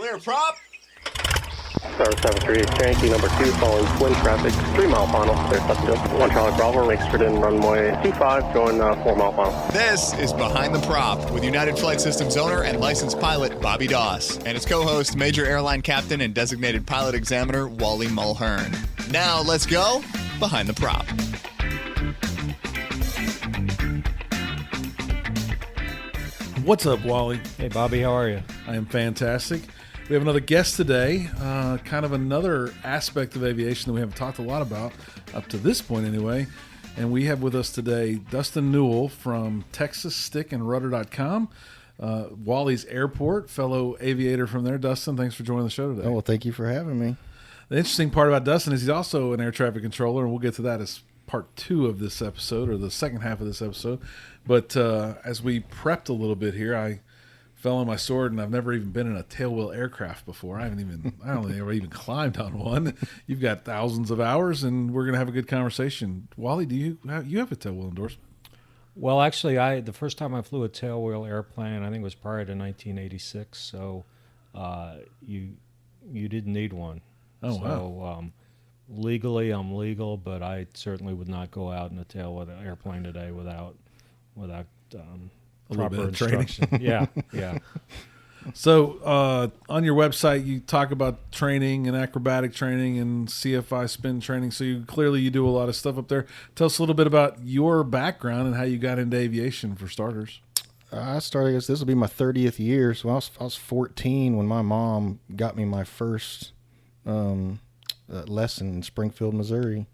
Clear prop. Star 73, Yankee number 2, following twin traffic, 3 mile final, clear Dustin. 1 Charlie Bravo, exit in runway 25, going 4 mile final. This is Behind the Prop with United Flight Systems owner and licensed pilot Bobby Doss and his co-host, Major Airline Captain and designated pilot examiner Wally Mulhern. Now let's go Behind the Prop. What's up, Wally? Hey, Bobby, how are you? I am fantastic. We have another guest today, kind of another aspect of aviation that we haven't talked a lot about, up to this point anyway. And we have with us today Dustin Newell from TexasStickandRudder.com, Wally's Airport, fellow aviator from there. Dustin, thanks for joining the show today. Oh, well, thank you for having me. The interesting part about Dustin is he's also an air traffic controller, and we'll get to that as part 2 of this episode, or the second half of this episode. But as we prepped a little bit here, I fell on my sword, and I've never even been in a tailwheel aircraft before. I don't think I've ever even climbed on one. You've got thousands of hours, and we're going to have a good conversation. Wally, do you have a tailwheel endorsement? Well, actually, the first time I flew a tailwheel airplane, I think it was prior to 1986. So you didn't need one. Oh, so, wow. Legally, I'm legal, but I certainly would not go out in a tailwheel airplane today without proper instruction. Yeah. So on your website, you talk about training and acrobatic training and CFI spin training. So you do a lot of stuff up there. Tell us a little bit about your background and how you got into aviation, for starters. I started, I guess this will be my 30th year. So I was 14 when my mom got me my first lesson in Springfield, Missouri.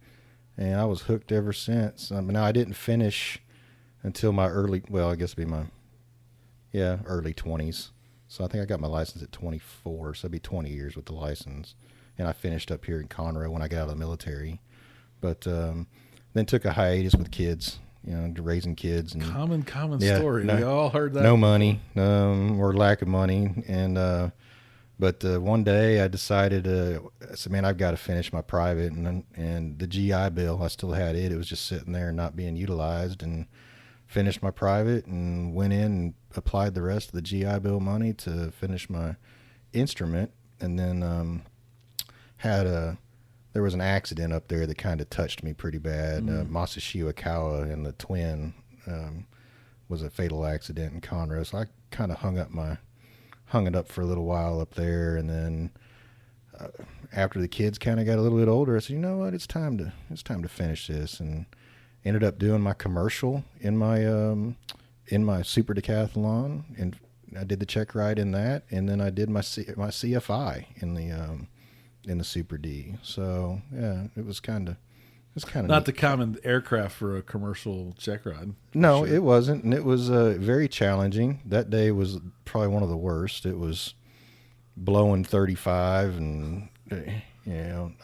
And I was hooked ever since. Now, I didn't finish until my early 20s. So I think I got my license at 24, so it'd be 20 years with the license. And I finished up here in Conroe when I got out of the military. But then took a hiatus with kids, raising kids. And common story. We all heard that. No money, or lack of money. And but one day I decided, I said, man, I've got to finish my private. And the GI Bill, I still had it. It was just sitting there not being utilized. And finished my private and went in and applied the rest of the GI Bill money to finish my instrument. And then there was an accident up there that kind of touched me pretty bad. Masashiro Kawa and the twin was a fatal accident in Conroe. So I kind of hung it up for a little while up there. And then after the kids kind of got a little bit older, I said, you know what, it's time to finish this. And ended up doing my commercial in my super decathlon, and I did the check ride in that, and then I did my CFI in the Super D. So yeah, it was kind of not neat. the common aircraft for a commercial check ride. No, sure. It wasn't, and it was very challenging. That day was probably one of the worst. It was blowing 35, and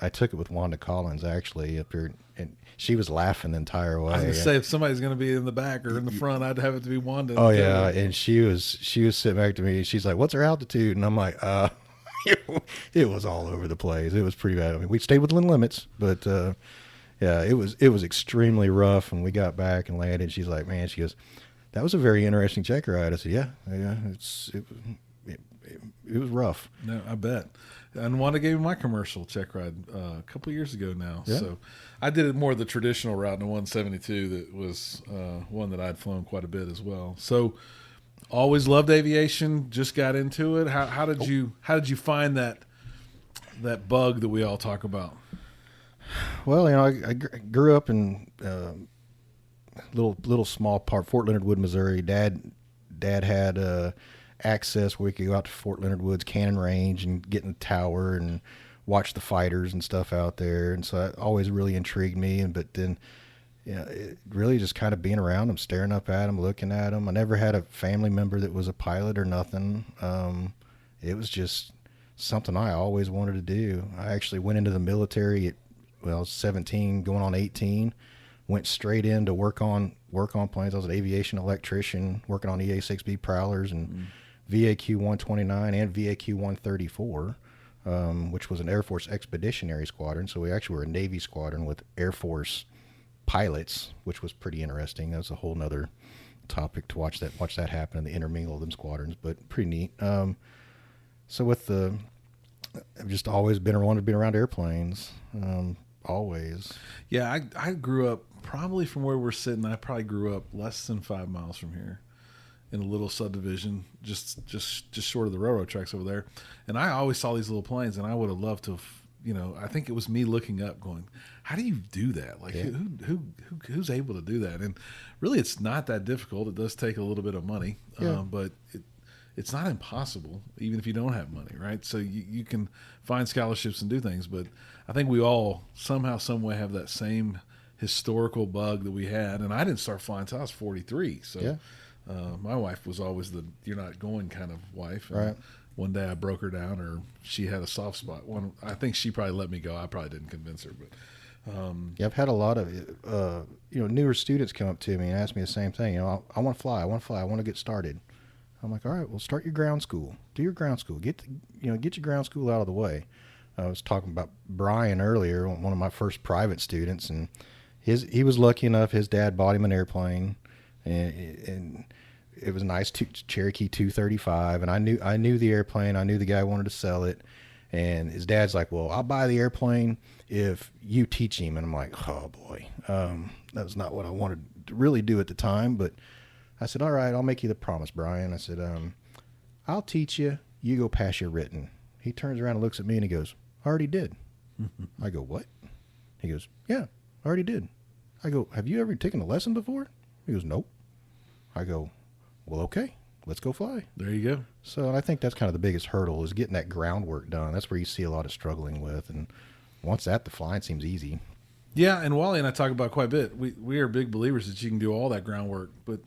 I took it with Wanda Collins actually up here, and she was laughing the entire way. I was going to say, if somebody's going to be in the back or in the front, I'd have it to be Wanda. Oh yeah, and she was sitting back to me. She's like, "What's her altitude?" And I'm like, it was all over the place. It was pretty bad. I mean, we stayed within limits, but yeah, it was extremely rough. And we got back and landed. She's like, "Man," she goes, "that was a very interesting check ride." I said, "Yeah, it was rough." No, I bet. And Wanda gave me my commercial check ride a couple of years ago now. Yeah. So I did it more the traditional route in a 172 that was one that I'd flown quite a bit as well. So always loved aviation, just got into it. How did you find that bug that we all talk about? Well, I grew up in little small part, Fort Leonard Wood, Missouri. Dad had access where we could go out to Fort Leonard Wood's Cannon Range and get in the tower and watch the fighters and stuff out there. And so that always really intrigued me. But then, it really just kind of being around them, staring up at them, looking at them. I never had a family member that was a pilot or nothing. It was just something I always wanted to do. I actually went into the military at 17, going on 18. Went straight in to work on planes. I was an aviation electrician working on EA6B Prowlers and VAQ 129 and VAQ 134, which was an Air Force Expeditionary Squadron. So we actually were a Navy squadron with Air Force pilots, which was pretty interesting. That was a whole nother topic to watch that happen in the intermingle of them squadrons, but pretty neat. So with I've just always wanted to be around airplanes. Always. Yeah, I grew up probably from where we're sitting. I probably grew up less than 5 miles from here, in a little subdivision, just short of the railroad tracks over there. And I always saw these little planes, and I would have loved to have, I think it was me looking up going, how do you do that? Like, who's able to do that? And really, it's not that difficult. It does take a little bit of money, but it's not impossible, even if you don't have money, right? So you can find scholarships and do things, but I think we all somehow, some way have that same historical bug that we had. And I didn't start flying until I was 43. So my wife was always the you're not going kind of wife. And right. One day I broke her down, or she had a soft spot. I think she probably let me go. I probably didn't convince her, but I've had a lot of newer students come up to me and ask me the same thing. I want to fly. I want to get started. I'm like, all right, well, start your ground school. Do your ground school. Get your ground school out of the way. I was talking about Brian earlier, one of my first private students, and he was lucky enough. His dad bought him an airplane, and it was a nice Cherokee 235. And I knew the airplane. I knew the guy wanted to sell it, and his dad's like, well, I'll buy the airplane if you teach him. And I'm like, oh boy, that was not what I wanted to really do at the time, but I said, all right, I'll make you the promise, Brian. I said, I'll teach you. You go pass your written. He turns around and looks at me and he goes, I already did. I go, what? He goes, yeah, I already did. I go, have you ever taken a lesson before? He goes, nope. I go, well, okay, let's go fly. there you go. So and I think that's kind of the biggest hurdle is getting that groundwork done. That's where you see a lot of struggling with. And once the flying seems easy. Yeah, and Wally and I talk about quite a bit. We are big believers that you can do all that groundwork, but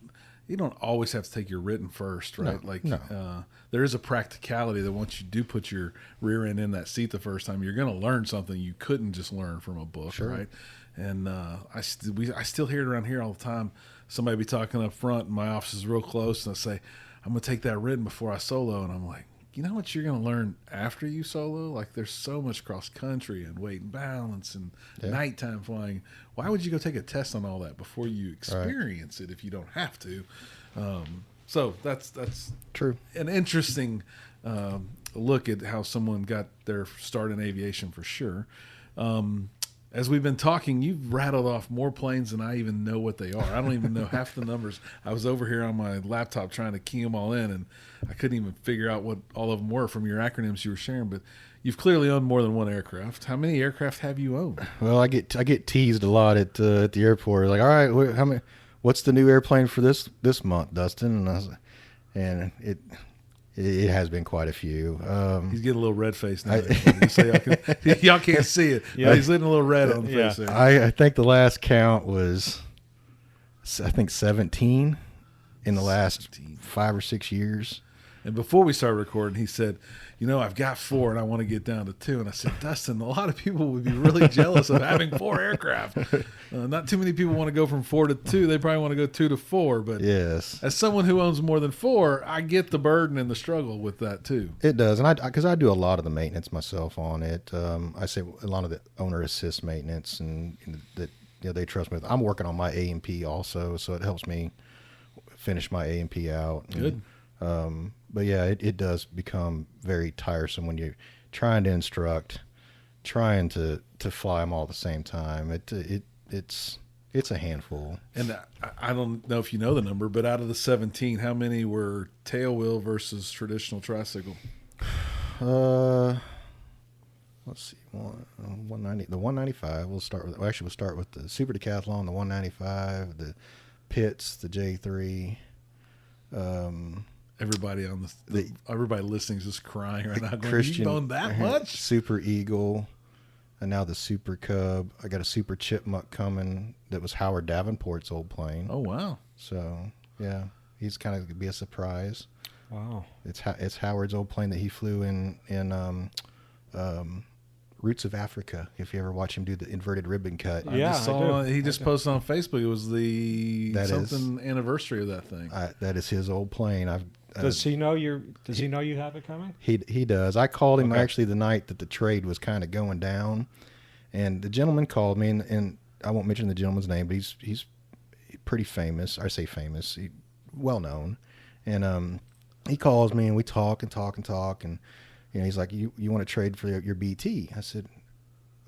you don't always have to take your written first, right? No. There is a practicality that once you do put your rear end in that seat the first time, you're going to learn something you couldn't just learn from a book, Sure. right? And I still hear it around here all the time. Somebody be talking up front, and my office is real close, and I say, I'm going to take that written before I solo, and I'm like, you know what you're going to learn after you solo? Like, there's so much cross country and weight and balance and nighttime flying. Why would you go take a test on all that before you experience it if you don't have to? So that's True. An interesting look at how someone got their start in aviation for sure. As we've been talking, you've rattled off more planes than I even know what they are. I don't even know half the numbers. I was over here on my laptop trying to key them all in, and I couldn't even figure out what all of them were from your acronyms you were sharing. But you've clearly owned more than one aircraft. How many aircraft have you owned? Well, I get teased a lot at the airport. Like, all right, how many? What's the new airplane for this month, Dustin? And it has been quite a few. He's getting a little red face now. So y'all can't see it. Yeah. But he's getting a little red on the face there. I think the last count was, 17 in the last 17. 5 or 6 years. And before we started recording, he said, I've got 4 and I want to get down to 2. And I said, Dustin, a lot of people would be really jealous of having 4 aircraft. Not too many people want to go from 4 to 2. They probably want to go 2 to 4. But yes, as someone who owns more than 4, I get the burden and the struggle with that too. it does. And because I do a lot of the maintenance myself on it. I say a lot of the owner assist maintenance and that they trust me with. I'm working on my A&P also, so it helps me finish my A&P out. Good. But yeah, it does become very tiresome when you're trying to instruct, trying to fly them all at the same time. It's a handful. And I don't know if you know the number, but out of the 17, how many were tailwheel versus traditional tricycle? Let's see, 190. The 195. We'll start with the Super Decathlon, the 195, the Pitts, the J3. Everybody on everybody listening is just crying right now. Going, Christian, you own that much? Super Eagle, and now the Super Cub. I got a Super Chipmunk coming that was Howard Davenport's old plane. Oh wow! So yeah, he's kind of gonna be a surprise. Wow. It's Howard's old plane that he flew in Roots of Africa. If you ever watch him do the inverted ribbon cut, He just posted on Facebook. It was the That anniversary of that thing. that is his old plane. Does he know Does he know you have it coming? He does. I called him Okay. actually the night that the trade was kind of going down, and the gentleman called me, and I won't mention the gentleman's name, but he's pretty famous. I say famous, well known, and he calls me and we talk, and he's like, you want to trade for your BT? I said,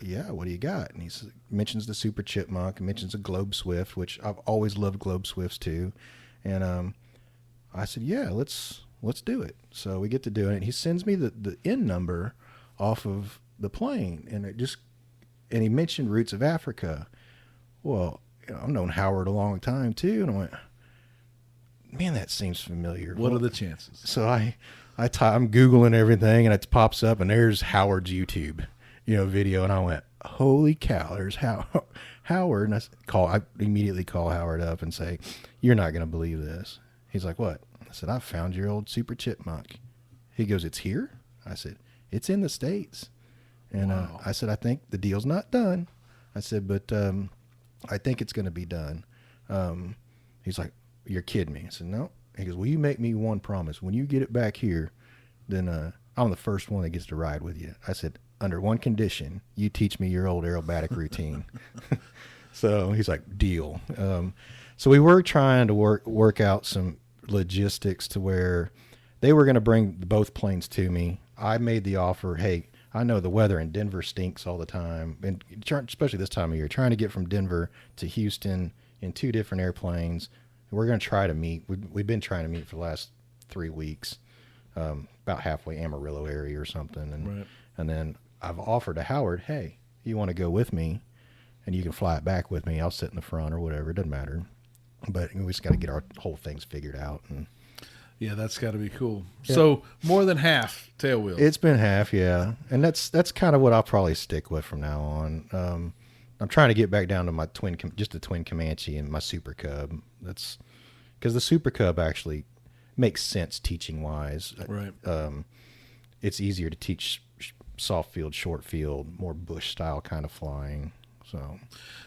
yeah, what do you got? And he mentions the Super Chipmunk, and mentions a Globe Swift, which I've always loved Globe Swifts too. And I said, yeah, let's do it. So we get to do it. And he sends me the N number off of the plane, and he mentioned Roots of Africa. Well, I've known Howard a long time too, and I went, man, that seems familiar. What are the chances? So I'm Googling everything, and it pops up, and there's Howard's YouTube, video, and I went, holy cow, there's Howard. And I immediately call Howard up and say, you're not going to believe this. He's like, what? I said, I found your old Super Chipmunk. He goes, it's here? I said, it's in the States. And Wow. I said, I think the deal's not done. I said, but I think it's going to be done. He's like, you're kidding me. I said, no. He goes, will you make me one promise? When you get it back here, then I'm the first one that gets to ride with you. I said, under one condition, you teach me your old aerobatic routine. So he's like, deal. So we were trying to work out some logistics to where they were going to bring both planes to me. I made the offer, hey, I know the weather in Denver stinks all the time, and especially this time of year, trying to get from Denver to Houston in 2 different airplanes. We're going to try to meet. We've been trying to meet for the last 3 weeks, about halfway Amarillo area or something. And then I've offered to Howard, hey, you want to go with me, and you can fly it back with me. I'll sit in the front or whatever. It doesn't matter. But we just got to get our whole things figured out. And Yeah, that's got to be cool. Yeah. So more than half tailwheel. it's been half, yeah. And that's kind of what I'll probably stick with from now on. I'm trying to get back down to my just the twin Comanche and my Super Cub. That's because the Super Cub actually makes sense teaching wise. Right. It's easier to teach soft field, short field, more bush style kind of flying.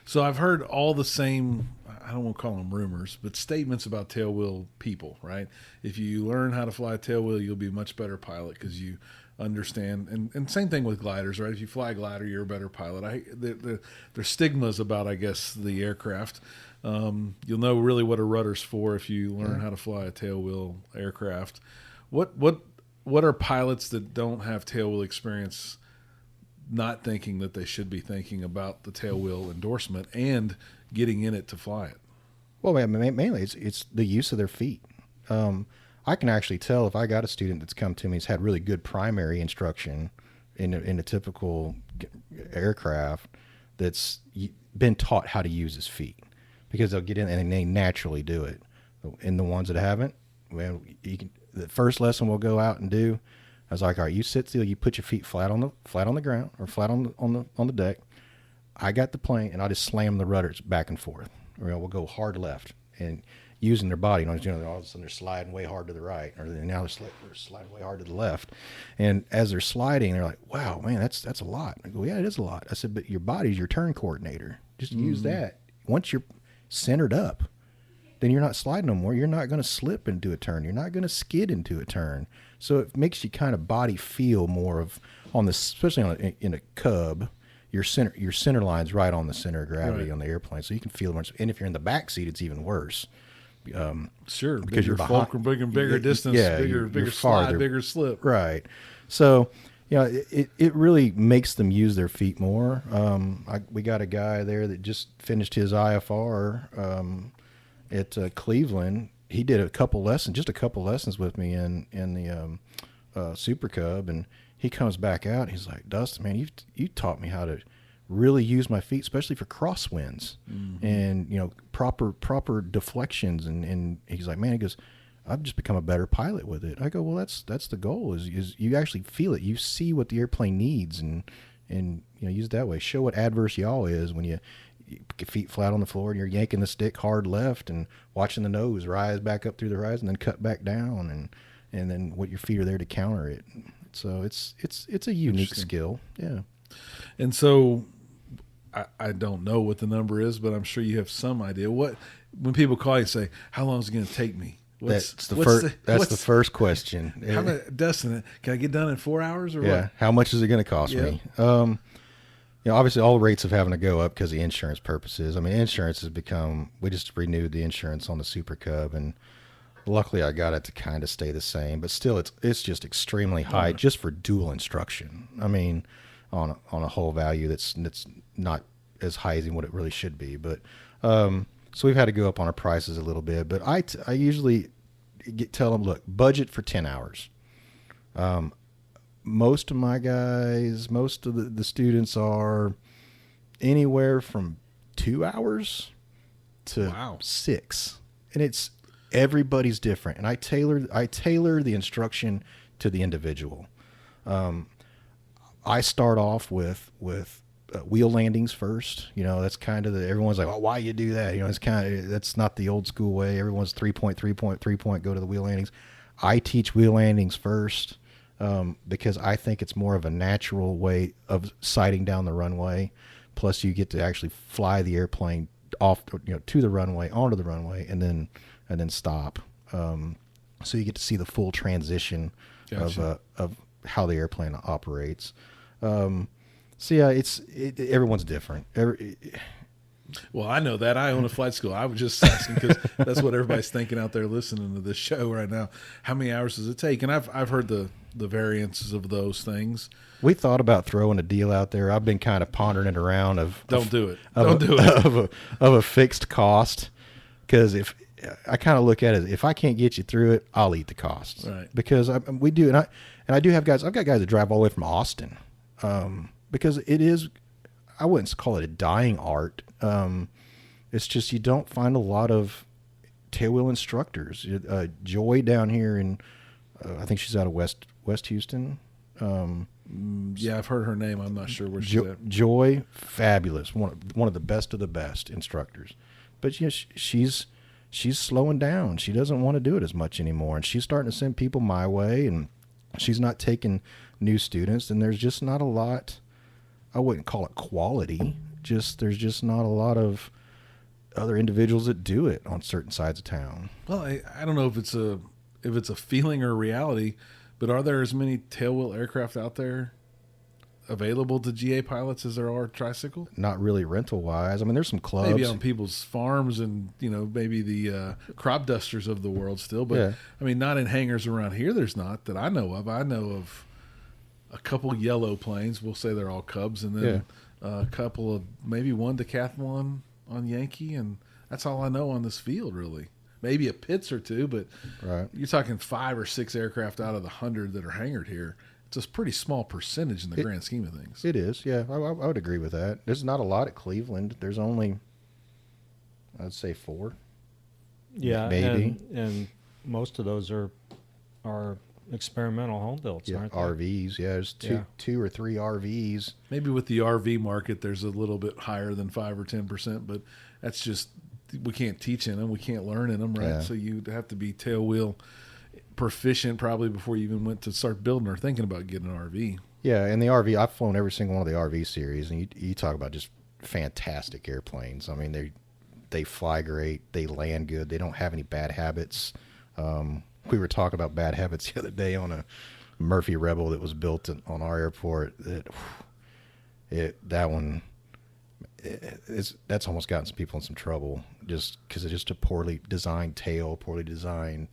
So I've heard all the same, I don't want to call them rumors, but statements about tailwheel people, right? If you learn how to fly a tailwheel, you'll be a much better pilot because you understand. And same thing with gliders, right? If you fly a glider, you're a better pilot. There's stigmas about, I guess, the aircraft. You'll know really what a rudder's for if you learn how to fly a tailwheel aircraft. What are pilots that don't have tailwheel experience not thinking that they should be thinking about the tailwheel endorsement and getting in it to fly it? Well, mainly it's the use of their feet. I can actually tell if I got a student that's come to me has had really good primary instruction in a typical aircraft that's been taught how to use his feet, because they'll get in and they naturally do it. And the ones that haven't, well, the first lesson we'll go out and do, I was like, all right, you sit still, you put your feet flat on the ground or flat on the deck. I got the plane, and I just slam the rudders back and forth. Or we'll go hard left and using their body. All of a sudden they're sliding way hard to the right, or now they're sliding way hard to the left. And as they're sliding, they're like, wow, man, that's a lot. I go, yeah, it is a lot. I said, but your body's your turn coordinator. Just use that. Once you're centered up, then you're not sliding no more. You're not going to slip into a turn. You're not going to skid into a turn. So it makes you kind of body feel more of especially in a Cub, your center line's right on the center of gravity on the airplane, so you can feel more. And if you're in the back seat, it's even worse. Sure, because you're fulcrum, bigger distance, bigger slide, farther. bigger slip. Right. So, it really makes them use their feet more. We got a guy there that just finished his IFR at Cleveland. He did a couple lessons with me in the Super Cub, and he comes back out. He's like, Dustin, man, you taught me how to really use my feet, especially for crosswinds and proper deflections. And he's like, man, he goes, I've just become a better pilot with it. I go, well, that's the goal is you actually feel it. You see what the airplane needs and use it that way. Show what adverse yaw is when you get feet flat on the floor and you're yanking the stick hard left and watching the nose rise back up through the horizon and then cut back down and then what your feet are there to counter it. So it's a unique skill. Yeah. And so I don't know what the number is, but I'm sure you have some idea. When people call you and say, how long is it going to take me? That's the first question. Dustin, can I get done in 4 hours or what? How much is it going to cost me? Obviously all rates of having to go up because of insurance purposes. I mean, insurance has become, we just renewed the insurance on the Super Cub, and Luckily, I got it to kind of stay the same, but still, it's just extremely high just for dual instruction. I mean, on a whole value that's not as high as what it really should be. But so we've had to go up on our prices a little bit. But I usually tell them, look, budget for 10 hours. Most of my guys, most of the students are anywhere from 2 hours to 6, and everybody's different. And I tailor the instruction to the individual. I start off with wheel landings first. You know, that's kind of everyone's like, oh, why you do that? You know, that's not the old school way. Everyone's 3-point, go to the wheel landings. I teach wheel landings first. Because I think it's more of a natural way of sighting down the runway. Plus, you get to actually fly the airplane off, to the runway, onto the runway, and then stop. So you get to see the full transition of how the airplane operates. So yeah, everyone's different. Well, I know that. I own a flight school. I was just asking because that's what everybody's thinking out there listening to this show right now. How many hours does it take? And I've heard the variances of those things. We thought about throwing a deal out there. I've been kind of pondering it around Don't do it. Of a fixed cost, because if I kind of look at it, if I can't get you through it, I'll eat the costs. Right. Because we do, and I do have guys. I've got guys that drive all the way from Austin, because it is. I wouldn't call it a dying art. It's just you don't find a lot of tailwheel instructors. Joy down here in, I think she's out of West Houston. Yeah, I've heard her name. I'm not sure where she's at. Joy, fabulous, one of the best instructors. But she's slowing down. She doesn't want to do it as much anymore, and she's starting to send people my way, and she's not taking new students. And there's just not a lot. I wouldn't call it quality. There's just not a lot of other individuals that do it on certain sides of town. Well, I don't know if it's a feeling or reality, but are there as many tailwheel aircraft out there available to GA pilots as there are tricycle? Not really rental wise. I mean, there's some clubs. Maybe on people's farms and, maybe the crop dusters of the world still. But, yeah. I mean, not in hangars around here. There's not that I know of. I know of a couple yellow planes. We'll say they're all Cubs. And then a couple of, maybe one Decathlon on Yankee. And that's all I know on this field, really. Maybe a Pitts or two, but you're talking 5 or 6 aircraft out of the 100 that are hangared here. It's a pretty small percentage in the grand scheme of things. It is, yeah. I would agree with that. There's not a lot at Cleveland. There's only, I'd say 4. Yeah, maybe. And most of those are experimental home builds, aren't they? RVs, yeah. There's two or 3 RVs. Maybe with the RV market, there's a little bit higher than 5 or 10%, but that's just, we can't teach in them. We can't learn in them, right? Yeah. So you'd have to be tailwheel proficient probably before you even went to start building or thinking about getting an RV. Yeah, and the RV, I've flown every single one of the RV series, and you talk about just fantastic airplanes. I mean, they fly great, they land good, they don't have any bad habits. We were talking about bad habits the other day on a Murphy Rebel that was built on our airport. That's almost gotten some people in some trouble just because it's just a poorly designed tail, poorly designed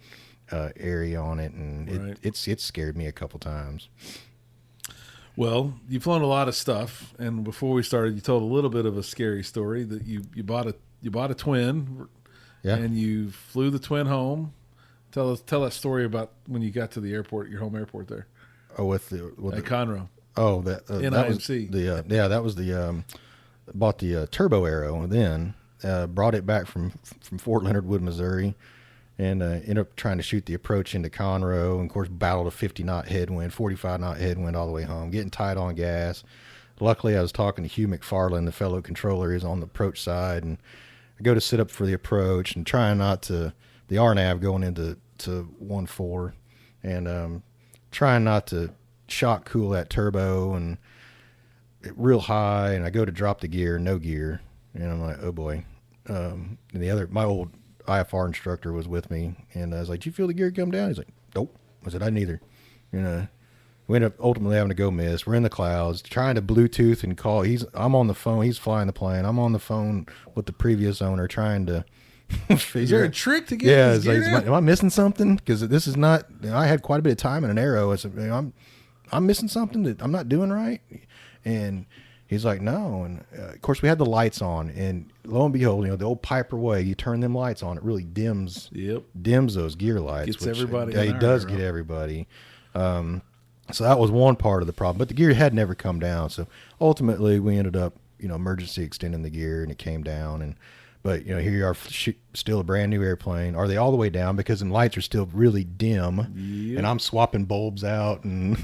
area on it, and it scared me a couple times. Well, you've flown a lot of stuff, and before we started, you told a little bit of a scary story that you bought a twin, and you flew the twin home. Tell that story about when you got to the airport, your home airport there. Oh, with Conroe. Oh, that NIMC. That was the bought the Turbo Arrow, then brought it back from Fort Leonard Wood, Missouri. And ended up trying to shoot the approach into Conroe, and of course battled a 50-knot headwind, 45-knot headwind all the way home, getting tight on gas. Luckily, I was talking to Hugh McFarland, the fellow controller, is on the approach side, and I go to sit up for the approach and trying not to, the RNAV going into 1-4, and trying not to shock cool that turbo, and real high, and I go to drop the gear, no gear, and I'm like, oh boy. And my old IFR instructor was with me, and I was like, "Did you feel the gear come down?" He's like, "Nope." I said, "I neither." We ended up ultimately having to go miss. We're in the clouds, trying to Bluetooth and call. I'm on the phone. He's flying the plane. I'm on the phone with the previous owner, trying to Is there a trick to get Yeah, this it's like, gear down? am I missing something? Because this is not. I had quite a bit of time in an arrow. I said, I'm missing something that I'm not doing right. And he's like, no. And of course, we had the lights on, and lo and behold, the old Piper way, you turn them lights on, it really dims those gear lights. Gets everybody. Yeah, it does get everybody. So that was one part of the problem. But the gear had never come down. So ultimately, we ended up, emergency extending the gear, and it came down. But here you are, still a brand new airplane. Are they all the way down? Because the lights are still really dim, and I'm swapping bulbs out. And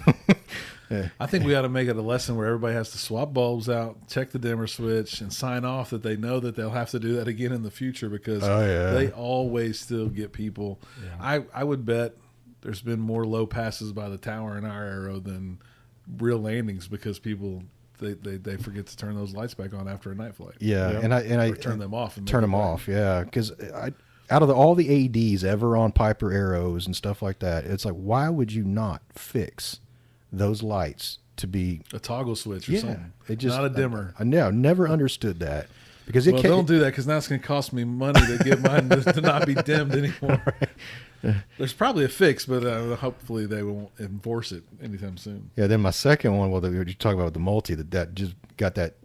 I think we ought to make it a lesson where everybody has to swap bulbs out, check the dimmer switch, and sign off that they know that they'll have to do that again in the future, because they always still get people. Yeah. I would bet there's been more low passes by the tower in our arrow than real landings, because people they forget to turn those lights back on after a night flight. Yeah, and I turn them off. Turn them off. Yeah, because out of all the ADs ever on Piper arrows and stuff like that, it's like, why would you not fix those lights to be a toggle switch or something? It just not a dimmer. I never understood that. Because don't do that, because now it's going to cost me money to get mine to not be dimmed anymore. Right. There's probably a fix, but hopefully they won't enforce it anytime soon. Yeah. Then my second one, you talk about the multi, that just got that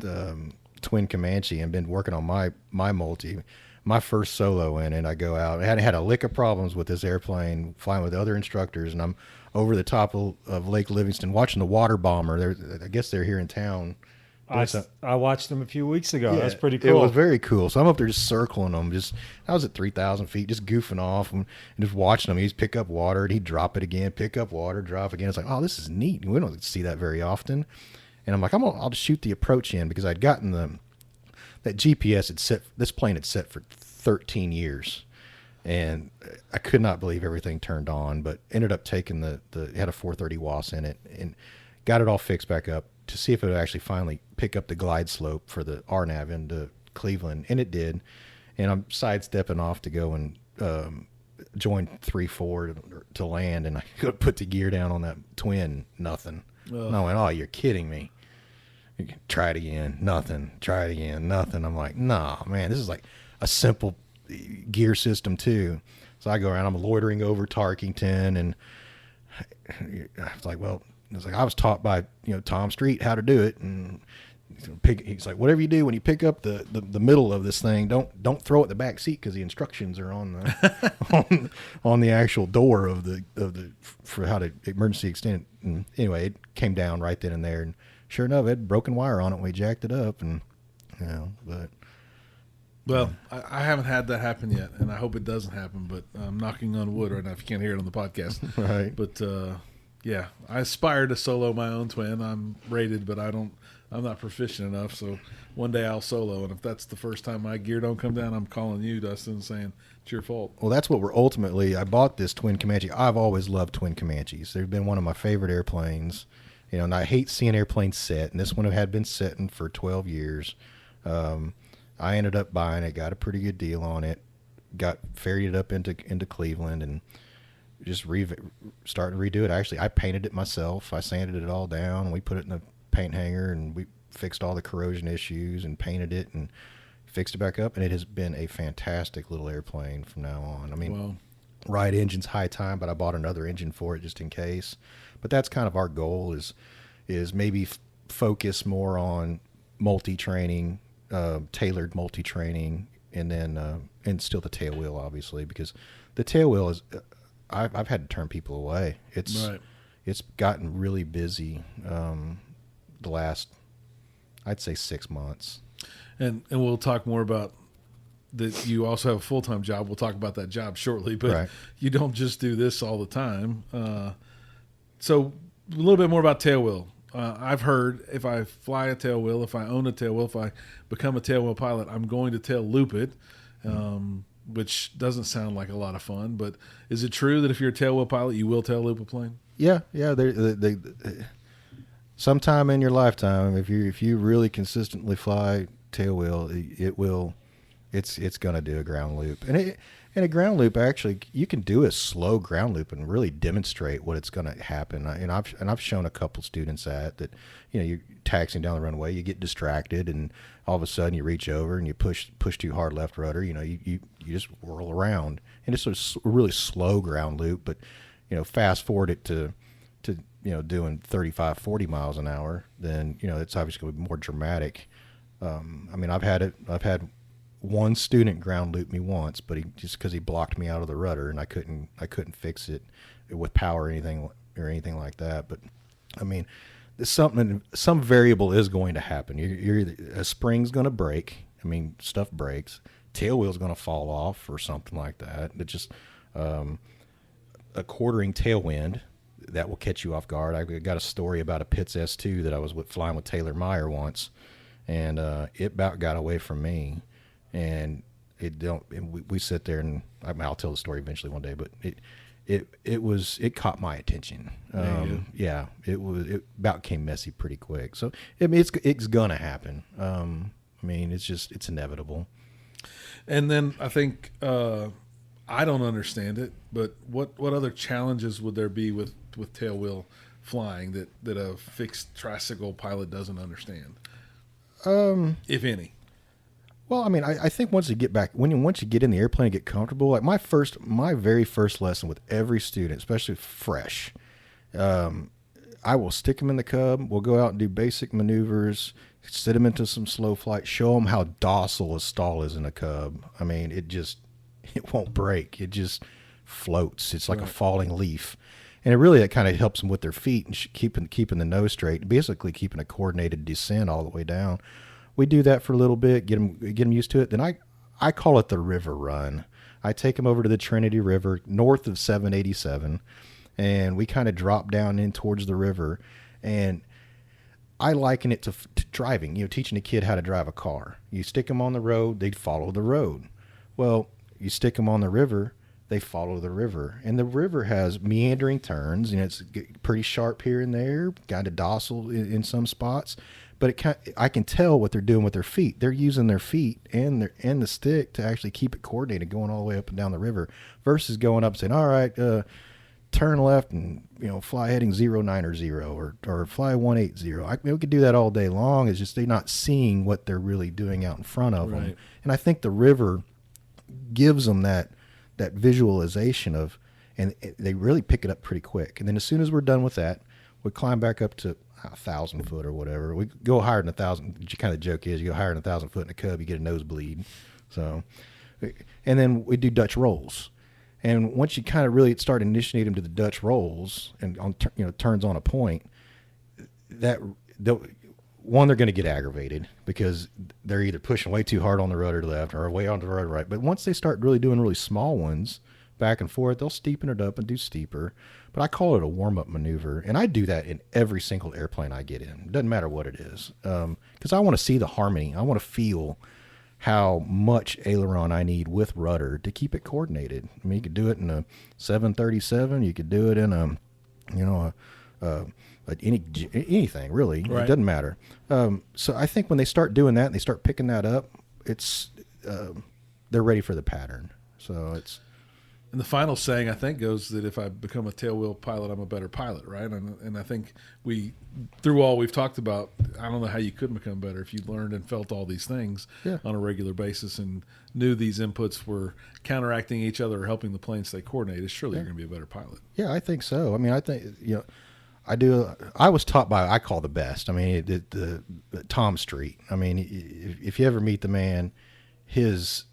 twin Comanche, and been working on my multi. My first solo in it, I go out. I hadn't had a lick of problems with this airplane, flying with other instructors, and I'm over the top of Lake Livingston watching the water bomber. I guess they're here in town. I watched them a few weeks ago. Yeah, that's pretty cool. It was very cool. So I'm up there just circling them. I was at 3,000 feet, just goofing off and just watching him. He'd pick up water and he'd drop it again, pick up water, drop again. It's like, oh, this is neat. We don't see that very often. And I'm like, I'll just shoot the approach in, because I'd gotten that GPS this plane had set for 13 years. And I could not believe everything turned on, but ended up taking it had a 430 WAS in it, and got it all fixed back up to see if it would actually finally pick up the glide slope for the RNAV into Cleveland, and it did. And I'm sidestepping off to go and join 3-4 to land, and I go put the gear down on that twin, nothing. And I went, oh, you're kidding me. Try it again, nothing. Try it again, nothing. I'm like, nah, man, this is like a simple gear system too. So I go around, I'm loitering over Tarkington, and I was like, I was taught by Tom Street how to do it, and he's like, whatever you do when you pick up the middle of this thing, don't throw it in the back seat, because the instructions are on the on the actual door of the for how to emergency extend it. And anyway, it came down right then and there, and sure enough, it had broken wire on it when we jacked it up, and but. Well, I haven't had that happen yet, and I hope it doesn't happen, but I'm knocking on wood right now if you can't hear it on the podcast. Right. But, yeah, I aspire to solo my own twin. I'm rated, but I'm not proficient enough, so one day I'll solo, and if that's the first time my gear don't come down, I'm calling you, Dustin, saying it's your fault. Well, that's what I bought this twin Comanche. I've always loved twin Comanches. They've been one of my favorite airplanes, and I hate seeing airplanes set, and this one had been setting for 12 years. I ended up buying it, got a pretty good deal on it, ferried it up into Cleveland, and just started to redo it. Actually, I painted it myself. I sanded it all down, and we put it in a paint hanger, and we fixed all the corrosion issues and painted it and fixed it back up, and it has been a fantastic little airplane from now on. I mean, Right engine's high time, but I bought another engine for it just in case. But that's kind of our goal is maybe focus more on multi-training, tailored multi-training, and then and still the tail wheel, obviously, because the tail wheel is I've had to turn people away. It's gotten really busy the last, I'd say, 6 months. And we'll talk more about that. You also have a full-time job. We'll talk about that job shortly, but you don't just do this all the time. So a little bit more about tail wheel. I've heard if I fly a tail wheel, if I own a tail wheel, if I become a tail wheel pilot, I'm going to tail loop it, which doesn't sound like a lot of fun. But is it true that if you're a tail wheel pilot, you will tail loop a plane? Yeah. They sometime in your lifetime, if you really consistently fly tail wheel, it's going to do a ground loop, and And a ground loop, actually, you can do a slow ground loop and really demonstrate what it's going to happen. And I've shown a couple students that you're taxiing down the runway, you get distracted, and all of a sudden you reach over and you push too hard left rudder. You just whirl around, and it's a really slow ground loop. But fast forward it to doing 35, 40 miles an hour, then it's obviously going to be more dramatic. I've had one student ground loop me once, but because he blocked me out of the rudder, and I couldn't fix it with power or anything like that. But some variable is going to happen. A spring's going to break. Stuff breaks. Tail wheel's going to fall off or something like that. It's just a quartering tailwind that will catch you off guard. I got a story about a Pitts S2 that I was flying with Taylor Meyer once, and it about got away from me. And we sit there, and I'll tell the story eventually one day, but it caught my attention. It about came messy pretty quick. So it's gonna happen. It's inevitable. And then I think I don't understand it, but what other challenges would there be with tail wheel flying that a fixed tricycle pilot doesn't understand? If any. Well, I think once you get back, once you get in the airplane and get comfortable, like my very first lesson with every student, especially fresh, I will stick them in the Cub. We'll go out and do basic maneuvers, sit them into some slow flight, show them how docile a stall is in a Cub. It won't break. It just floats. It's like a falling leaf. And it kind of helps them with their feet and keeping the nose straight, basically keeping a coordinated descent all the way down. We do that for a little bit, get them used to it. Then I call it the river run. I take them over to the Trinity River north of 787, and we kind of drop down in towards the river. And I liken it to driving, teaching a kid how to drive a car. You stick them on the road, they follow the road. Well, you stick them on the river, they follow the river. And the river has meandering turns, it's pretty sharp here and there, kind of docile in some spots. But I can tell what they're doing with their feet. They're using their feet and the stick to actually keep it coordinated, going all the way up and down the river, versus going up and saying, all right, turn left and fly heading 090 or fly 180. We could do that all day long. It's just they're not seeing what they're really doing out in front of them. And I think the river gives them that visualization of, and they really pick it up pretty quick. And then as soon as we're done with that, we climb back up to 1,000 foot or whatever. We go higher than 1,000. Kind of the joke is you go higher than 1,000 foot in a Cub, you get a nosebleed. So, and then we do Dutch rolls. And once you kind of really start initiating them to the Dutch rolls and turns on a point, they're going to get aggravated because they're either pushing way too hard on the rudder left or way on the rudder right. But once they start really doing really small ones back and forth, they'll steepen it up and do steeper. But I call it a warm-up maneuver, and I do that in every single airplane I get in. It doesn't matter what it is, because I want to see the harmony. I want to feel how much aileron I need with rudder to keep it coordinated. You could do it in a 737. You could do it in anything really. Right. It doesn't matter. So I think when they start doing that and they start picking that up, they're ready for the pattern. So it's. And the final saying, I think, goes that if I become a tailwheel pilot, I'm a better pilot, right? And I think through all we've talked about, I don't know how you could become better if you learned and felt all these things on a regular basis and knew these inputs were counteracting each other or helping the plane stay coordinated. Surely you're going to be a better pilot. Yeah, I think so. I think, I was taught by, I call the best. The Tom Street. If you ever meet the man, his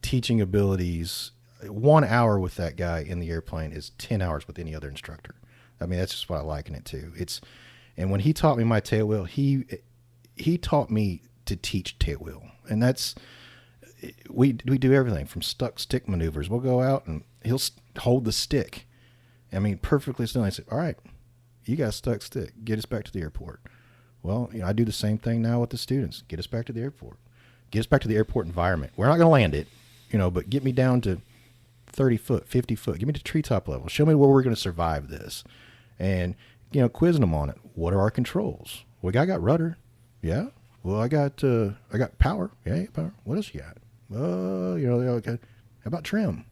teaching abilities, 1 hour with that guy in the airplane is 10 hours with any other instructor. That's just what I liken it to. And when he taught me my tailwheel, he taught me to teach tailwheel. And we do everything from stuck stick maneuvers. We'll go out and he'll hold the stick. Perfectly still. I said, all right, you got a stuck stick. Get us back to the airport. Well, I do the same thing now with the students. Get us back to the airport. Get us back to the airport environment. We're not going to land it, but get me down to 30 foot, 50 foot. Give me the treetop level. Show me where we're going to survive this. And, quizzing them on it. What are our controls? Well, I got rudder. Yeah. Well, I got power. Yeah, power. What else you got? Okay. How about trim?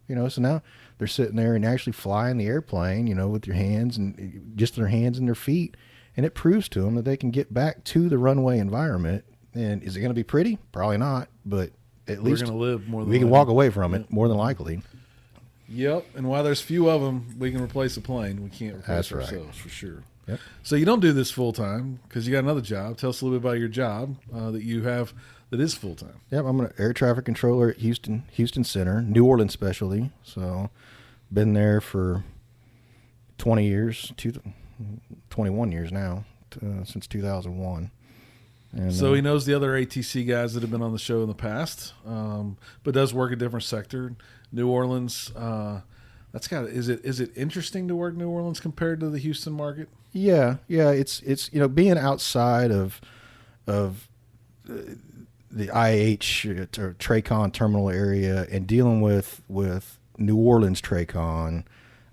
So now they're sitting there and actually flying the airplane, with your hands and just their hands and their feet. And it proves to them that they can get back to the runway environment. And is it going to be pretty? Probably not, but at least we're going to live more than we can likely. walk away from it more than likely. Yep. And while there's few of them, we can replace a plane. We can't replace That's right. ourselves for sure. Yep. So you don't do this full time because you got another job. Tell us a little bit about your job that you have that is full time. Yep, I'm an air traffic controller at Houston Center, New Orleans specialty. So, been there for 20 years, 21 years now, since 2001. And, So he knows the other ATC guys that have been on the show in the past, but does work a different sector. New Orleans, is it interesting to work New Orleans compared to the Houston market? yeah, it's being outside of the IH or Tracon terminal area and dealing with New Orleans Tracon,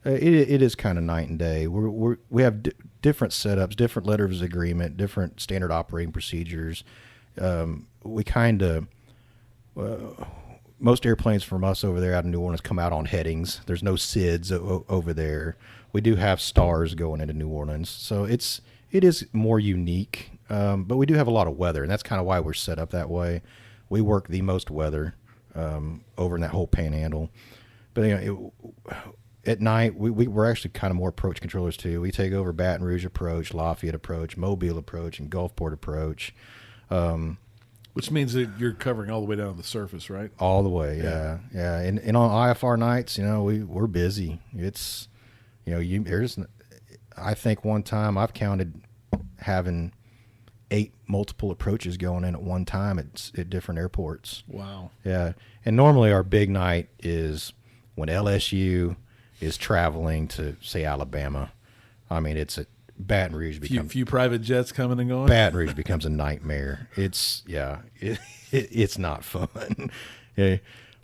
it is kind of night and day. We have different setups, different letters of agreement, different standard operating procedures. We kind of most airplanes from us over there out of New Orleans come out on headings. There's no SIDS over there. We do have stars going into New Orleans, so it is more unique. But we do have a lot of weather, and that's kind of why we're set up that way. We work the most weather over in that whole panhandle. But at night, we're actually kind of more approach controllers too. We take over Baton Rouge approach, Lafayette approach, Mobile approach, and Gulfport approach. Which means that you're covering all the way down to the surface, right? All the way, yeah. And on IFR nights, we're busy. It's, I think one time I've counted having 8 multiple approaches going in at one time at different airports. Wow. Yeah. And normally our big night is when LSU is traveling to, say, Alabama. I mean, it's a Baton Rouge becomes few private jets coming and going. Baton Rouge becomes a nightmare. It's it's not fun. Yeah,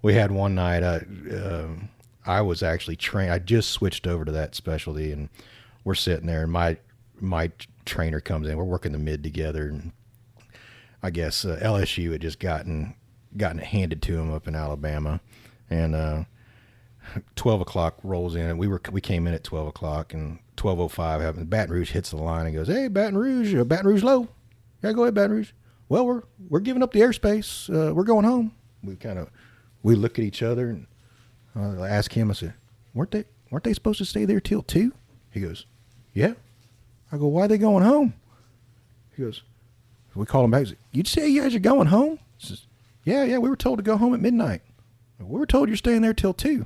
we had one night. I was actually trained. I just switched over to that specialty, and we're sitting there, and my trainer comes in. We're working the mid together, and I guess LSU had just gotten it handed to him up in Alabama, and 12 o'clock rolls in, and we came in at 12 o'clock, and 12:05 happens. Baton Rouge hits the line and goes, "Hey, Baton Rouge low. Yeah, go ahead, Baton Rouge. Well, we're giving up the airspace. We're going home." We look at each other, and I ask him. I said, "Weren't they supposed to stay there till 2?" He goes, "Yeah." I go, "Why are they going home?" He goes, we call him back. He said, "You say you guys are going home?" He says, Yeah. We were told to go home at midnight. We were told you're staying there till 2. I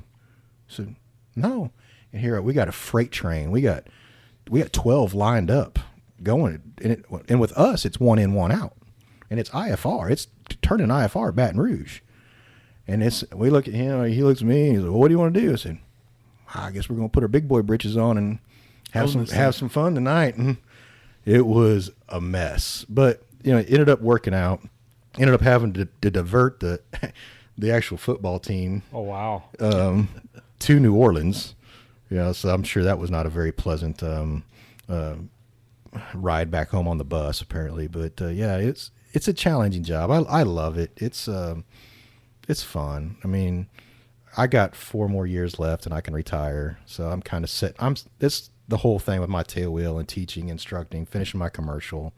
said, "No." And here we got a freight train. We got 12 lined up going, and with us it's 1 in, 1 out, and it's IFR. It's turning IFR at Baton Rouge, and we look at him. He looks at me. He's like, "Well, what do you want to do?" I said, "I guess we're gonna put our big boy britches on and have some fun tonight." And it was a mess, but it ended up working out. Ended up having to divert the actual football team. Oh wow. To New Orleans. So I'm sure that was not a very pleasant ride back home on the bus, apparently. But it's a challenging job. I love it. It's fun. I mean, I got 4 more years left, and I can retire. So I'm kind of set. This the whole thing with my tail wheel and teaching, instructing, finishing my commercial.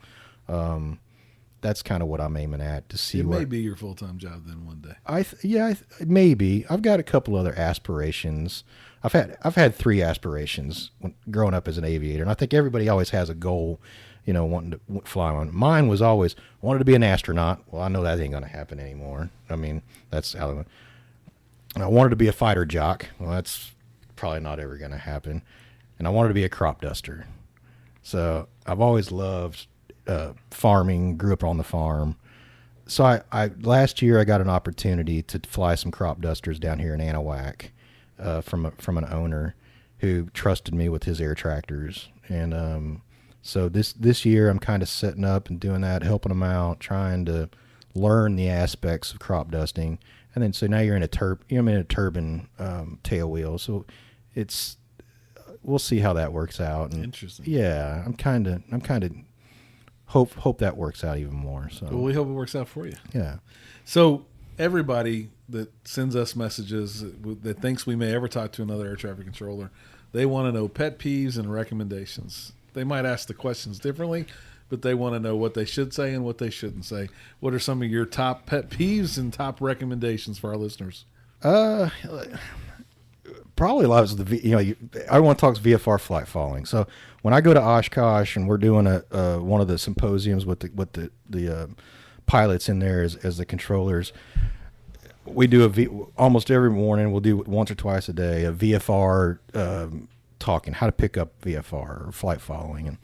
That's kind of what I'm aiming at to see. It may be your full-time job then one day. Maybe. I've got a couple other aspirations. I've had 3 aspirations growing up as an aviator, and I think everybody always has a goal, wanting to fly on. Mine was always wanted to be an astronaut. Well, I know that ain't going to happen anymore. I mean, that's out of it. I wanted to be a fighter jock. Well, that's probably not ever going to happen. And I wanted to be a crop duster. So I've always loved farming, grew up on the farm. So I last year I got an opportunity to fly some crop dusters down here in Anahuac from an owner who trusted me with his air tractors. And so this year I'm kind of setting up and doing that, helping them out, trying to learn the aspects of crop dusting. And then so now you're in a turbine tail wheel. So we'll see how that works out. And interesting. Yeah, I'm kind of hope that works out even more. So well, we hope it works out for you. Yeah. So everybody that sends us messages that thinks we may ever talk to another air traffic controller, they want to know pet peeves and recommendations. They might ask the questions differently, but they want to know what they should say and what they shouldn't say. What are some of your top pet peeves and top recommendations for our listeners? Probably a lot of everyone talks VFR flight following. So when I go to Oshkosh and we're doing one of the symposiums with the pilots in there as the controllers, we do almost every morning. We'll do once or twice a day a VFR talking, how to pick up VFR or flight following,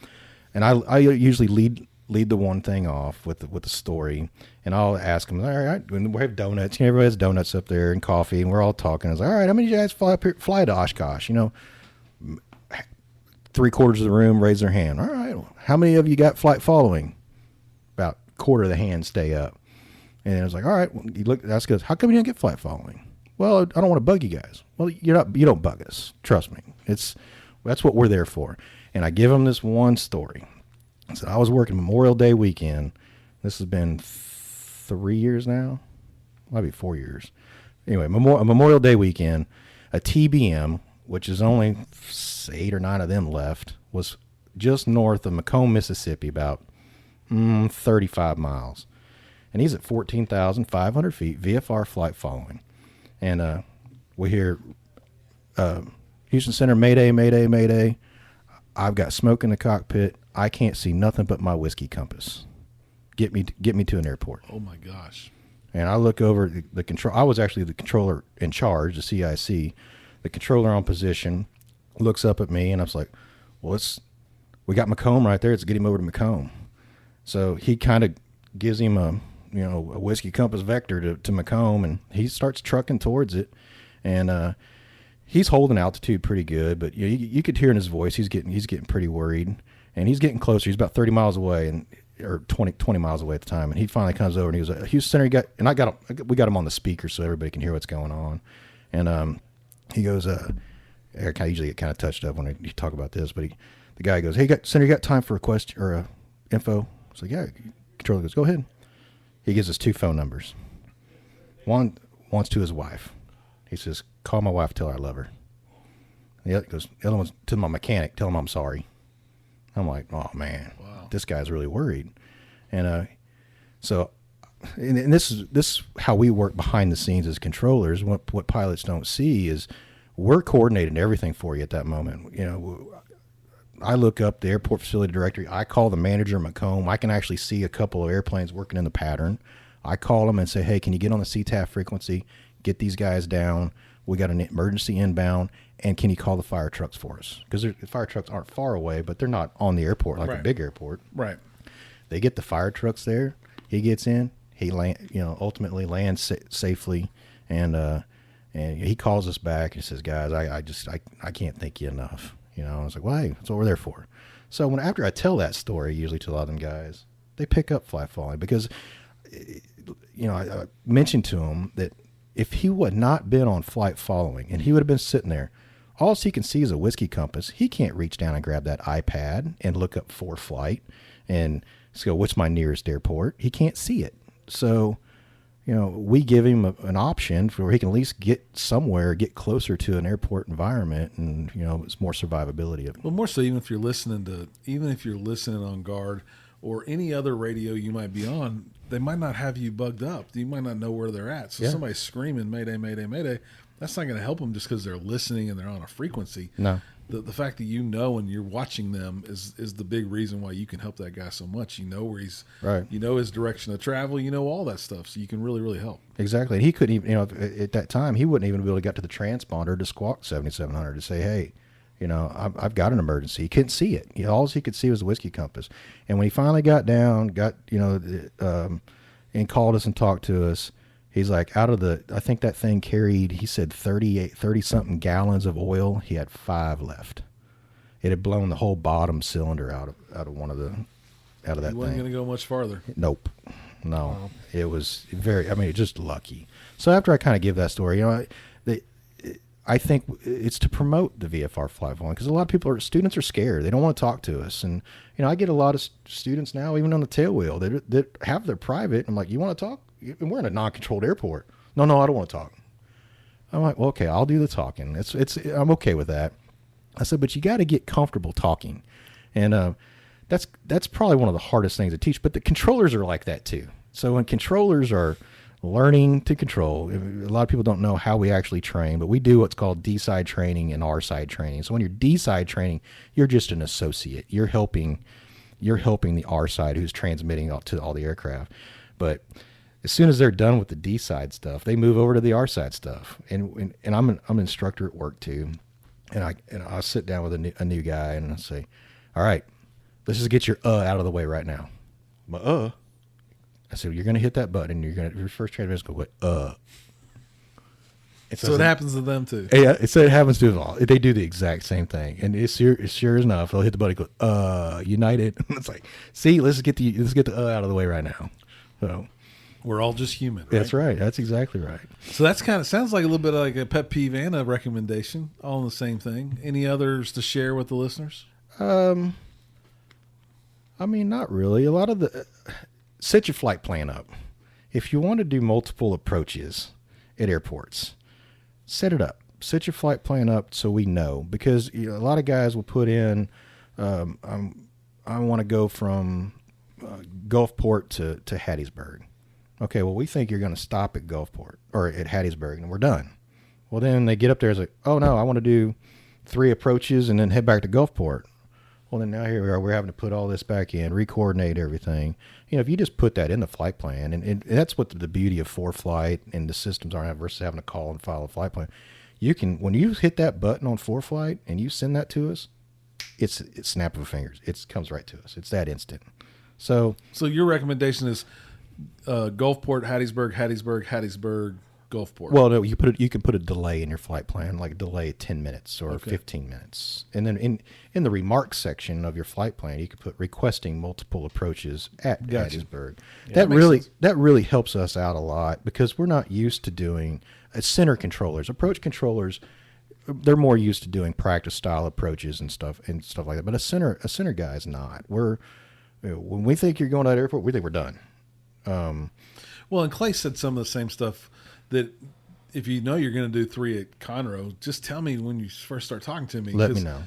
and I usually lead the one thing off with the story, and I'll ask them, all right, we have donuts. Everybody has donuts up there and coffee, and we're all talking. I was like, all right, how many of you guys fly to Oshkosh? 3/4 of the room raise their hand. All right, how many of you got flight following? About a quarter of the hands stay up. And I was like, all right, you look, that's good. How come you didn't get flight following? Well, I don't want to bug you guys. Well, you don't bug us. Trust me. That's what we're there for. And I give them this one story. So I was working Memorial Day weekend. This has been 3 years now. Might be 4 years. Anyway, Memorial Day weekend, a TBM, which is only 8 or 9 of them left, was just north of Macomb, Mississippi, about 35 miles. And he's at 14,500 feet, VFR flight following. And we hear Houston Center, Mayday, Mayday, Mayday. I've got smoke in the cockpit. I can't see nothing but my whiskey compass. Get me to an airport. Oh, my gosh. And I look over the control. I was actually the controller in charge, the CIC. The controller on position looks up at me, and I was like, well, we got Macomb right there. Let's get him over to Macomb. So he kind of gives him a whiskey compass vector to Macomb, and he starts trucking towards it, and he's holding altitude pretty good, but you could hear in his voice he's getting pretty worried, and he's getting closer. He's about 30 miles away, or 20 miles away at the time, and he finally comes over and he goes, Houston Center, we got him on the speaker so everybody can hear what's going on, and he goes, Eric, I usually get kind of touched up when you talk about this, but the guy goes, hey, Center, you got time for a question or info? I was like, yeah. Controller goes, go ahead. He gives us 2 phone numbers. One's to his wife. He says, call my wife, tell her I love her. And the other one's to my mechanic, tell him I'm sorry. I'm like, oh, man, wow. This guy's really worried. And and this is how we work behind the scenes as controllers. What pilots don't see is we're coordinating everything for you at that moment. I look up the airport facility directory. I call the manager at Macomb. I can actually see a couple of airplanes working in the pattern. I call them and say, hey, can you get on the CTAF frequency, get these guys down? We got an emergency inbound, and can you call the fire trucks for us? Because the fire trucks aren't far away, but they're not on the airport like a big airport. Right. They get the fire trucks there. He gets in. He ultimately lands safely, and he calls us back and says, guys, I can't thank you enough. I was like, well, hey, that's what we're there for. So after I tell that story, usually to a lot of them guys, they pick up flight following because, I mentioned to him that if he would not been on flight following and he would have been sitting there, all he can see is a whiskey compass. He can't reach down and grab that iPad and look up for flight and go, what's my nearest airport? He can't see it. So, we give him an option for where he can at least get somewhere, get closer to an airport environment, and it's more survivability of it. Well, more so even if you're listening on guard or any other radio you might be on, they might not have you bugged up. You might not know where they're at. So somebody's screaming Mayday, Mayday, Mayday. That's not going to help them just because they're listening and they're on a frequency. No. The fact that and you're watching them is the big reason why you can help that guy so much. You know where he's right. You know his direction of travel. You know all that stuff, so you can really, really help. Exactly. And he couldn't even, at that time, he wouldn't even be able to get to the transponder to squawk 7700 to say, hey, I've got an emergency. He couldn't see it. All he could see was the whiskey compass. And when he finally got down, and called us and talked to us, he's like, I think that thing carried, he said 30-something gallons of oil. He had 5 left. It had blown the whole bottom cylinder out of that thing. He wasn't going to go much farther. Nope. No. Wow. It was just lucky. So after I kind of give that story, I I think it's to promote the VFR flight following, because a lot of students are scared. They don't want to talk to us. And, I get a lot of students now, even on the tail wheel, that have their private. I'm like, you want to talk? And we're in a non-controlled airport. No, I don't want to talk. I'm like, well, okay, I'll do the talking. I'm okay with that. I said, but you got to get comfortable talking. And that's probably one of the hardest things to teach. But the controllers are like that too. So when controllers are learning to control, a lot of people don't know how we actually train, but we do what's called D-side training and R-side training. So when you're D-side training, you're just an associate. You're helping the R-side who's transmitting out to all the aircraft. But as soon as they're done with the D-side stuff, they move over to the R-side stuff. And I'm an instructor at work too. And I'll sit down with a new guy and I'll say, all right, let's just get your out of the way right now. My I said, you're going to hit that button. Your first transmission is going to go, So it happens to them too. Yeah, so it happens to them all. They do the exact same thing. And it's sure enough, they'll hit the button and go, United. It's like, see, let's get the out of the way right now. So we're all just human, right? That's right. That's exactly right. So that's sounds like a little bit like a pet peeve and a recommendation, all in the same thing. Any others to share with the listeners? I mean, not really. A lot of set your flight plan up. If you want to do multiple approaches at airports, set it up. Set your flight plan up so we know, because a lot of guys will put in, I want to go from Gulfport to Hattiesburg. Okay, well, we think you're going to stop at Gulfport or at Hattiesburg and we're done. Well, then they get up there and it's like, oh no, I want to do 3 approaches and then head back to Gulfport. Well, then now here we are. We're having to put all this back in, re-coordinate everything. If you just put that in the flight plan, and that's what the beauty of ForeFlight and the systems are versus having to call and file a flight plan. You can, when you hit that button on ForeFlight and you send that to us, it's snap of a fingers. It comes right to us. It's that instant. So your recommendation is Gulfport, Hattiesburg, Gulfport. Well, no, you can put a delay in your flight plan, like a delay 10 minutes or 15 minutes. And then in the remarks section of your flight plan, you could put requesting multiple approaches at Hattiesburg. Yeah, that really helps us out a lot, because we're not used to doing center controllers. Approach controllers, they're more used to doing practice style approaches and stuff like that. But a center guy is not. When we think you're going to that airport, we think we're done. Well, and Clay said some of the same stuff, that if you know you're going to do 3 at Conroe, just tell me when you first start talking to me. Let me know.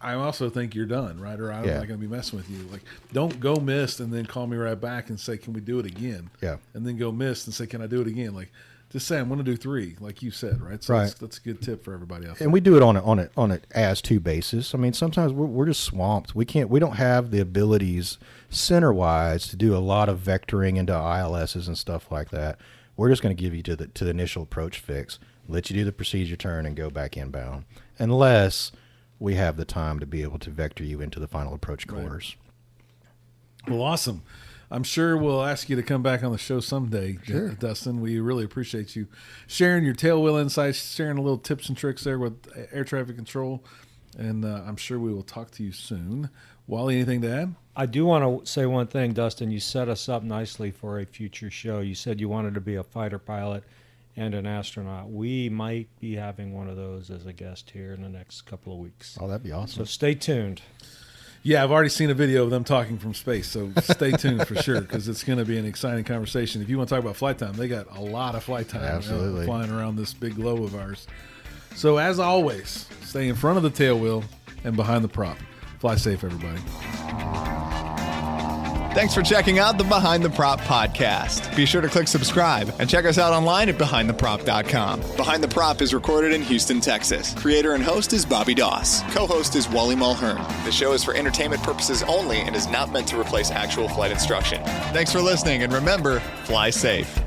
I also think you're done, right? Or I'm not going to be messing with you. Like, don't go missed and then call me right back and say, can we do it again? Yeah. And then go missed and say, can I do it again? Like, just say, I'm going to do 3, like you said, right? So right. That's a good tip for everybody else. And we do it on an as-to basis. I mean, sometimes we're just swamped. We don't have the abilities center-wise to do a lot of vectoring into ILSs and stuff like that. We're just going to give you to the initial approach fix, let you do the procedure turn and go back inbound, unless we have the time to be able to vector you into the final approach course. Right. Well, awesome. I'm sure we'll ask you to come back on the show someday, sure. Dustin. We really appreciate you sharing your tail wheel insights, sharing a little tips and tricks there with air traffic control, and I'm sure we will talk to you soon. Wally, anything to add? I do want to say one thing, Dustin. You set us up nicely for a future show. You said you wanted to be a fighter pilot and an astronaut. We might be having one of those as a guest here in the next couple of weeks. Oh, that'd be awesome. So stay tuned. Yeah, I've already seen a video of them talking from space, so stay tuned for sure, because it's going to be an exciting conversation. If you want to talk about flight time, they got a lot of flight time Absolutely. Flying around this big globe of ours. So as always, stay in front of the tail wheel and behind the prop. Fly safe, everybody. Thanks for checking out the Behind the Prop podcast. Be sure to click subscribe and check us out online at BehindTheProp.com. Behind the Prop is recorded in Houston, Texas. Creator and host is Bobby Doss. Co-host is Wally Mulhern. The show is for entertainment purposes only and is not meant to replace actual flight instruction. Thanks for listening, and remember, fly safe.